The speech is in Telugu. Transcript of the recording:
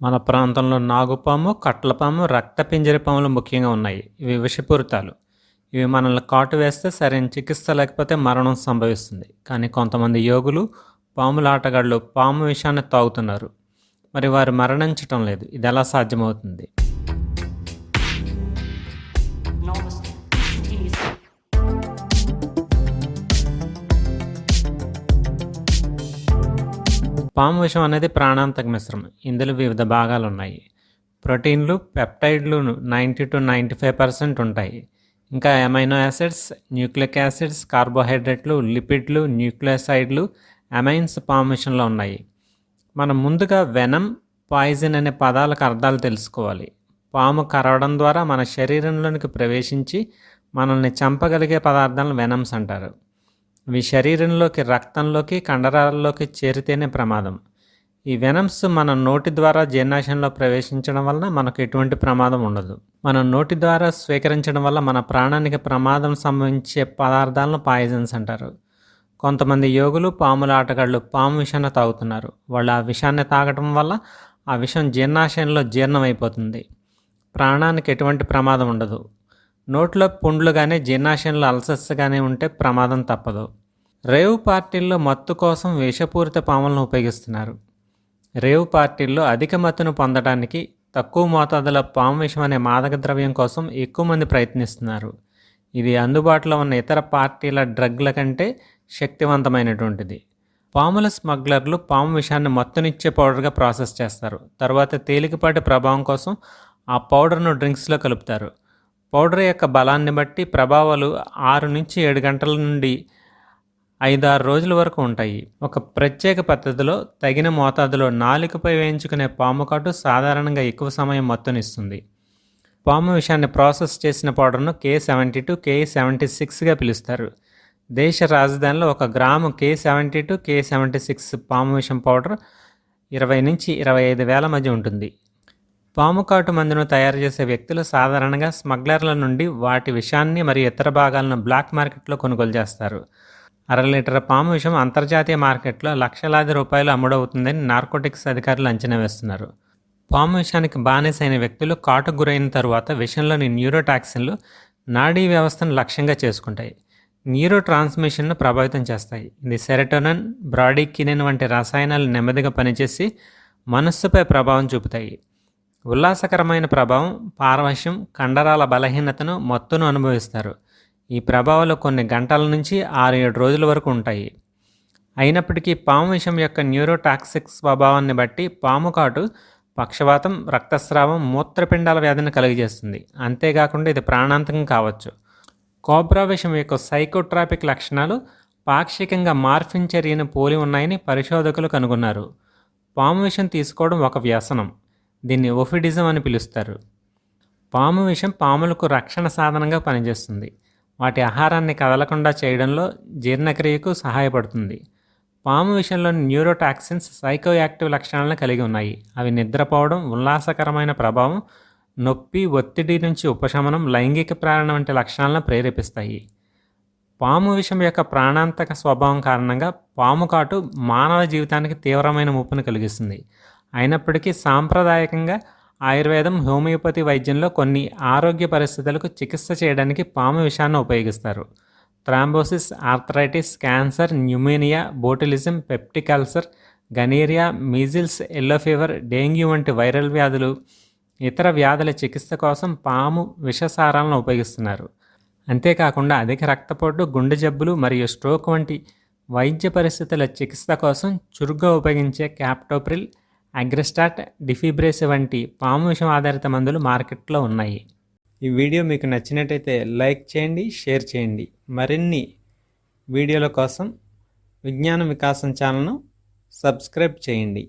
మన ప్రాంతంలో నాగుపాము, కట్లపాము, రక్తపింజరి పాములు ముఖ్యంగా ఉన్నాయి. ఇవి విషపూరితాలు. ఇవి మనల్ని కాటు వేస్తే సరైన చికిత్స లేకపోతే మరణం సంభవిస్తుంది. కానీ కొంతమంది యోగులు, పాముల ఆటగాళ్ళు పాము విషాన్ని తాగుతున్నారు. మరి వారు మరణించటం లేదు. ఇది ఎలా సాధ్యమవుతుంది? పాము విషం అనేది ప్రాణాంతక మిశ్రమం. ఇందులో వివిధ భాగాలు ఉన్నాయి. ప్రోటీన్లు, పెప్టైడ్లు 90-95% ఉంటాయి. ఇంకా అమైనో యాసిడ్స్, న్యూక్లిక్ యాసిడ్స్, కార్బోహైడ్రేట్లు, లిపిడ్లు, న్యూక్లియోసైడ్లు, అమైన్స్ పాము విషంలో ఉన్నాయి. మనం ముందుగా వెనమ్, పాయిజన్ అనే పదాలకు అర్థాలు తెలుసుకోవాలి. పాము కరవడం ద్వారా మన శరీరంలోనికి ప్రవేశించి మనల్ని చంపగలిగే పదార్థాలను వెనమ్స్ అంటారు. ఇవి శరీరంలోకి, రక్తంలోకి, కండరాల్లోకి చేరితేనే ప్రమాదం. ఈ వెనమ్స్ మన నోటి ద్వారా జీర్ణాశయంలో ప్రవేశించడం వలన మనకు ఎటువంటి ప్రమాదం ఉండదు. మన నోటి ద్వారా స్వీకరించడం వల్ల మన ప్రాణానికి ప్రమాదం సంభవించే పదార్థాలను పాయిజన్స్ అంటారు. కొంతమంది యోగులు, పాముల ఆటగాళ్ళు పాము విషాన్ని తాగుతున్నారు. వాళ్ళు ఆ విషాన్ని తాగటం వల్ల ఆ విషం జీర్ణాశయంలో జీర్ణమైపోతుంది. ప్రాణానికి ఎటువంటి ప్రమాదం ఉండదు. నోట్లో పుండ్లు కానీ, జీర్ణాశయంలో అల్సర్స్ కానీ ఉంటే ప్రమాదం తప్పదు. రేవ్ పార్టీల్లో మత్తు కోసం విషపూరిత పాములను ఉపయోగిస్తున్నారు. రేవ్ పార్టీల్లో అధిక మత్తును పొందడానికి తక్కువ మోతాదులో పాము విషం అనే మాదక ద్రవ్యం కోసం ఎక్కువ మంది ప్రయత్నిస్తున్నారు. ఇది అందుబాటులో ఉన్న ఇతర పార్టీల డ్రగ్ల కంటే శక్తివంతమైనటువంటిది. పాముల స్మగ్లర్లు పాము విషాన్ని మత్తునిచ్చే పౌడర్గా ప్రాసెస్ చేస్తారు. తర్వాత తేలికపాటి ప్రభావం కోసం ఆ పౌడర్ను డ్రింక్స్లో కలుపుతారు. పౌడర్ యొక్క బలాన్ని బట్టి ప్రభావాలు 6-7 గంటల నుండి 5-6 రోజుల వరకు ఉంటాయి. ఒక ప్రత్యేక పద్ధతిలో తగిన మోతాదులో నాలుకపై వేయించుకునే పాము కాటు సాధారణంగా ఎక్కువ సమయం మత్తునిస్తుంది. పాము విషాన్ని ప్రాసెస్ చేసిన పౌడర్ను K72, K76గా పిలుస్తారు. దేశ రాజధానిలో 1 గ్రాము K72, K76 పాము విషం పౌడర్ 20-25 వేల మధ్య ఉంటుంది. పాము కాటు మందును తయారు చేసే వ్యక్తులు సాధారణంగా స్మగ్లర్ల నుండి వాటి విషాన్ని మరియు ఇతర భాగాలను బ్లాక్ మార్కెట్లో కొనుగోలు చేస్తారు. 1/2 లీటర్ పాము విషం అంతర్జాతీయ మార్కెట్లో లక్షలాది రూపాయలు అమ్ముడవుతుందని నార్కోటిక్స్ అధికారులు అంచనా వేస్తున్నారు. పాము విషానికి బానిసైన వ్యక్తులు కాటుకు గురైన తరువాత విషంలోని న్యూరోటాక్సిన్లు నాడీ వ్యవస్థను లక్ష్యంగా చేసుకుంటాయి. న్యూరో ట్రాన్స్మిషన్ను ప్రభావితం చేస్తాయి. ఇది సెరటోనిన్, బ్రాడీకినిన్ వంటి రసాయనాలు నెమ్మదిగా పనిచేసి మనస్సుపై ప్రభావం చూపుతాయి. ఉల్లాసకరమైన ప్రభావం, పారవశ్యం, కండరాల బలహీనతను, మత్తును అనుభవిస్తారు. ఈ ప్రభావాలు కొన్ని గంటల నుంచి 6-7 రోజుల వరకు ఉంటాయి. అయినప్పటికీ పాము విషం యొక్క న్యూరోటాక్సిక్ స్వభావాన్ని బట్టి పాము కాటు పక్షవాతం, రక్తస్రావం, మూత్రపిండాల వ్యాధిని కలిగజేస్తుంది. అంతేకాకుండా ఇది ప్రాణాంతకం కావచ్చు. కోబ్రా విషం యొక్క సైకోట్రాపిక్ లక్షణాలు పాక్షికంగా మార్ఫిన్ చర్యను పోలి ఉన్నాయని పరిశోధకులు కనుగొన్నారు. పాము విషం తీసుకోవడం ఒక వ్యసనం. దీన్ని ఓఫిడిజం అని పిలుస్తారు. పాము విషం పాములకు రక్షణ సాధనంగా పనిచేస్తుంది. వాటి ఆహారాన్ని కదలకుండా చేయడంలో జీర్ణక్రియకు సహాయపడుతుంది. పాము విషంలోని న్యూరోటాక్సిన్స్ సైకోయాక్టివ్ లక్షణాలను కలిగి ఉన్నాయి. అవి నిద్రపోవడం, ఉల్లాసకరమైన ప్రభావం, నొప్పి, ఒత్తిడి నుంచి ఉపశమనం, లైంగిక ప్రేరణ వంటి లక్షణాలను ప్రేరేపిస్తాయి. పాము విషం యొక్క ప్రాణాంతక స్వభావం కారణంగా పాము కాటు మానవ జీవితానికి తీవ్రమైన ముప్పును కలిగిస్తుంది. అయినప్పటికీ సాంప్రదాయకంగా ఆయుర్వేదం, హోమియోపతి వైద్యంలో కొన్ని ఆరోగ్య పరిస్థితులకు చికిత్స చేయడానికి పాము విషాన్ని ఉపయోగిస్తారు. Thrombosis, arthritis, cancer, pneumonia, botulism, peptic ulcer, gonorrhoea, measles, yellow fever, dengue వంటి వైరల్ వ్యాధులు, ఇతర వ్యాధుల చికిత్స కోసం పాము విషసారాలను ఉపయోగిస్తున్నారు. అంతేకాకుండా అధిక రక్తపోటు, గుండె జబ్బులు మరియు స్ట్రోక్ వంటి వైద్య పరిస్థితుల చికిత్స కోసం చురుగ్గా ఉపయోగించే క్యాప్టోప్రిల్, అగ్రెస్టాట్, డిఫిబ్రేసివ్ వంటి పాము విషం ఆధారిత మందులు మార్కెట్లో ఉన్నాయి. ఈ వీడియో మీకు నచ్చినట్టయితే లైక్ చేయండి, షేర్ చేయండి. మరిన్ని వీడియోల కోసం విజ్ఞాన వికాసం ఛానల్ను సబ్స్క్రైబ్ చేయండి.